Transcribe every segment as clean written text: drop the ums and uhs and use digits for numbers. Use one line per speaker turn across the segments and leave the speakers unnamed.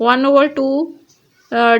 1/2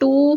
2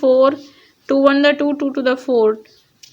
4 2 1 2 2 to the 4.